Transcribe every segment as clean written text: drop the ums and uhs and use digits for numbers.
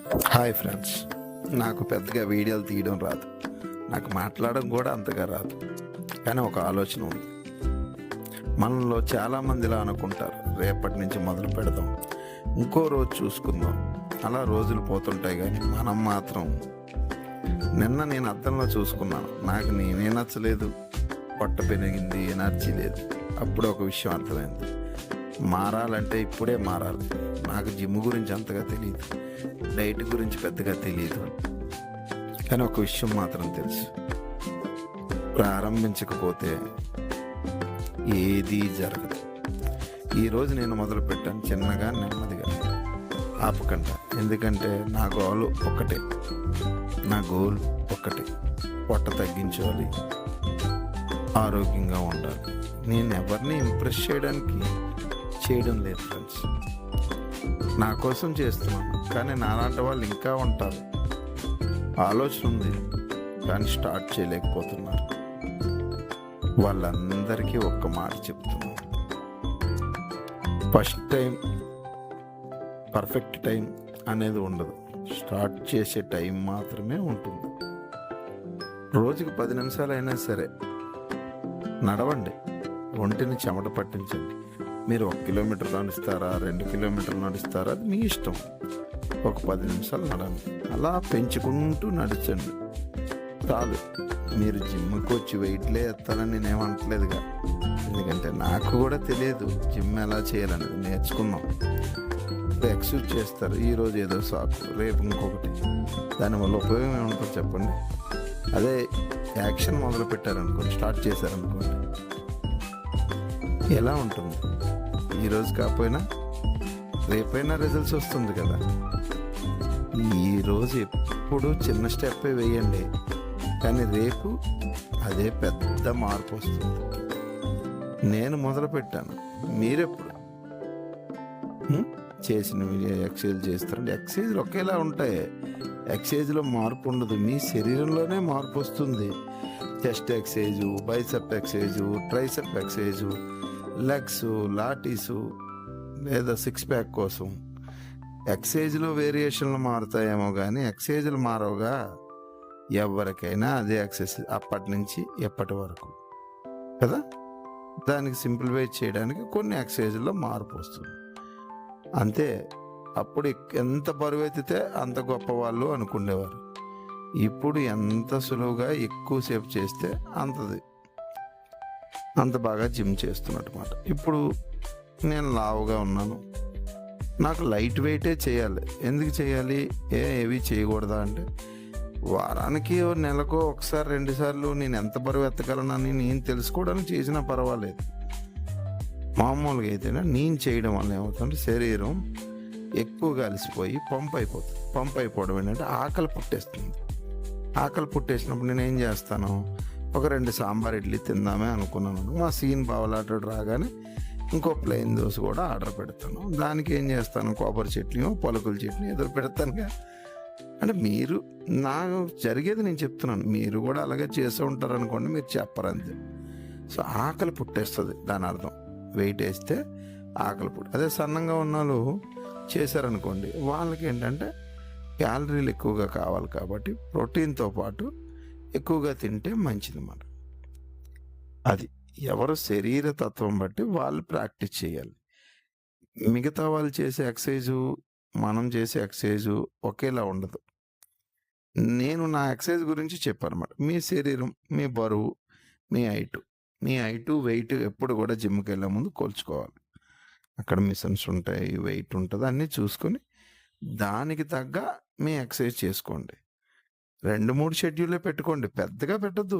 Hi friends, నాకు పెద్దగా వీడియోలు తీయడం రాదు, నాకు మాట్లాడడం కూడా అంతగా రాదు. కానీ ఒక ఆలోచన ఉంది. మనలో చాలామంది ఇలా అనుకుంటారు, రేపటి నుంచి మొదలు పెడదాం, ఇంకో రోజు చూసుకుందాం. అలా రోజులు పోతుంటాయి. కానీ మనం మాత్రం నిన్న నేను అద్దంలో చూసుకున్నాను, నాకు నేనే నచ్చలేదు, పొట్ట పెరిగింది, ఎనర్జీ లేదు. అప్పుడు ఒక విషయం అర్థమైంది, మారాలంటే ఇప్పుడే మారాలి. నాకు జిమ్ గురించి అంతగా తెలియదు, డైట్ గురించి పెద్దగా తెలియదు. కానీ ఒక విషయం మాత్రం తెలుసు, ప్రారంభించకపోతే ఏదీ జరగదు. ఈరోజు నేను మొదలు పెట్టాను, చిన్నగా నెమ్మదిగా, ఆపకుండా. ఎందుకంటే నా గోల్ ఒక్కటే, పొట్ట తగ్గించాలి, ఆరోగ్యంగా ఉండాలి. నేను ఎవరిని ఇంప్రెస్ చేయడం లేదు ఫ్రెండ్స్, నా కోసం చేస్తున్నాను. కానీ నాలాంటి వాళ్ళు ఇంకా ఉంటారు, ఆలోచన ఉంది కానీ స్టార్ట్ చేయలేకపోతున్నారు. వాళ్ళందరికీ ఒక్క మాట చెప్తున్నాను, ఫస్ట్ టైం, పర్ఫెక్ట్ టైం అనేది ఉండదు, స్టార్ట్ చేసే టైం మాత్రమే ఉంటుంది. రోజుకి 10 నిమిషాలు అయినా సరే నడవండి, ఒంటిని చెమట పట్టించండి. మీరు 1 కిలోమీటర్ నడుస్తారా, 2 కిలోమీటర్లు నడుస్తారా, అది మీ ఇష్టం. ఒక 10 నిమిషాలు నడండి, అలా పెంచుకుంటూ నడిచండి చాలు. మీరు జిమ్కి వచ్చి వెయిట్లే ఎత్తాలని నేనేమంటలేదుగా, ఎందుకంటే నాకు కూడా తెలియదు జిమ్ ఎలా చేయాలనేది. నేర్చుకున్నాం. ఎక్సర్సైజ్ చేస్తారు, ఈరోజు ఏదో సాకు, రేపు ఇంకొకటి. దానివల్ల ఉపయోగం ఏముంటుందో చెప్పండి. అదే యాక్షన్ మొదలు పెట్టారనుకోండి, స్టార్ట్ చేశారనుకోండి, ఎలా ఉంటుంది? ఈరోజు కాకపోయినా రేపైనా రిజల్ట్స్ వస్తుంది కదా. ఈరోజు ఎప్పుడు చిన్న స్టెప్పే వేయండి, కానీ రేపు అదే పెద్ద మార్పు వస్తుంది. నేను మొదలు పెట్టాను, మీరెప్పుడు చేసినవి ఎక్సర్సైజ్ చేస్తారండి. ఎక్సర్సైజ్లు ఒకేలా ఉంటాయి, ఎక్సర్సైజ్లో మార్పు ఉండదు, మీ శరీరంలోనే మార్పు వస్తుంది. Chest exercise, bicep exercise, tricep exercise, legs, lats, లేదా 6 ప్యాక్ కోసం ఎక్సర్సైజ్లో వేరియేషన్లు మారుతాయేమో కానీ ఎక్సర్సైజ్లు మారవుగా. ఎవరికైనా అదే ఎక్సర్సైజ్ అప్పటి నుంచి ఎప్పటి వరకు కదా. దానికి సింప్లిఫై చేయడానికి కొన్ని ఎక్సర్సైజ్లో మార్పు వస్తుంది అంతే. అప్పుడు ఎంత బరువెత్తితే అంత గొప్పవాళ్ళు అనుకునేవారు. ఇప్పుడు ఎంత సులువుగా ఎక్కువసేపు చేస్తే అంత బాగా జిమ్ చేస్తున్నమాట. ఇప్పుడు నేను లావుగా ఉన్నాను, నాకు లైట్ వెయిటే చేయాలి. ఎందుకు చేయాలి, ఏవి చేయకూడదా అంటే, వారానికి నెలకు 1-2 సార్లు నేను ఎంత బరువు ఎత్తగలనని నేను తెలుసుకోవడానికి చేసినా పర్వాలేదు. మామూలుగా అయితేనే నేను చేయడం వల్ల ఏమవుతుందంటే శరీరం ఎక్కువగా అలసిపోయి పంప్ అయిపోవడం ఏంటంటే ఆకలి పుట్టేస్తుంది. ఆకలి పుట్టేసినప్పుడు నేను ఏం చేస్తాను, ఒక 2 సాంబార్ ఇడ్లీ తిందామే అనుకున్నాను. మా సీన్ బావలాటోడు రాగానే ఇంకో ప్లెయిన్ దోశ కూడా ఆర్డర్ పెడతాను. దానికి ఏం చేస్తాను, కొబ్బరి చట్నీ, పలుకుల చట్నీ ఎదురు పెడతానుగా. అంటే మీరు, నాకు జరిగేది నేను చెప్తున్నాను, మీరు కూడా అలాగే చేస్తూ ఉంటారు అనుకోండి, మీరు చెప్పరు అంతే. సో ఆకలి పుట్టేస్తుంది, దాని అర్థం వెయిట్ వేస్తే ఆకలి అదే సన్నంగా ఉన్న వాళ్ళు చేశారనుకోండి, వాళ్ళకి ఏంటంటే క్యాలరీలు ఎక్కువగా కావాలి కాబట్టి ప్రోటీన్తో పాటు ఎక్కువగా తింటే మంచిదన్నమాట. అది ఎవరు శరీర తత్వం బట్టి వాళ్ళు ప్రాక్టీస్ చేయాలి. మిగతా వాళ్ళు చేసే ఎక్సర్సైజు, మనం చేసే ఎక్సర్సైజు ఒకేలా ఉండదు. నేను నా ఎక్సర్సైజ్ గురించి చెప్పానమాట. మీ శరీరం, మీ బరువు, మీ హైటు వెయిట్ ఎప్పుడు కూడా జిమ్కి వెళ్ళే ముందు కొలుచుకోవాలి. అక్కడ మిషన్స్ ఉంటాయి, వెయిట్ ఉంటుంది, అన్నీ చూసుకొని దానికి తగ్గ మీ ఎక్సర్సైజ్ చేసుకోండి. 2-3 షెడ్యూలే పెట్టుకోండి, పెద్దగా పెట్టద్దు,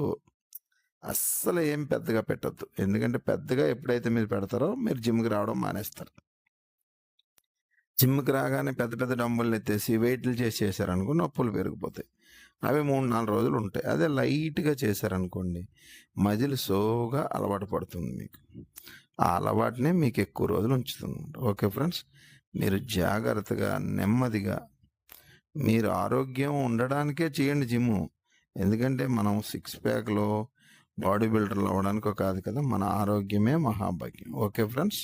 అస్సలు ఏం పెద్దగా పెట్టద్దు. ఎందుకంటే పెద్దగా ఎప్పుడైతే మీరు పెడతారో మీరు జిమ్కి రావడం మానేస్తారు. జిమ్కి రాగానే పెద్ద పెద్ద డంబుల్ని ఎత్తేసి వెయిట్లు చేశారనుకో నొప్పులు పెరిగిపోతాయి. అవి 3-4 రోజులు ఉంటాయి. అదే లైట్గా చేశారనుకోండి, మజిల్ సోగా అలవాటు పడుతుంది మీకు. ఆ అలవాటునే మీకు ఎక్కువ రోజులు ఉంచుతుంది. ఓకే ఫ్రెండ్స్, మీరు జాగ్రత్తగా, నెమ్మదిగా, మీరు ఆరోగ్యం ఉండడానికే చేయండి జిమ్ము. ఎందుకంటే మనం 6 ప్యాక్లో బాడీ బిల్డర్లు అవ్వడానికో కాదు కదా, మన ఆరోగ్యమే మహాభాగ్యం. Okay friends.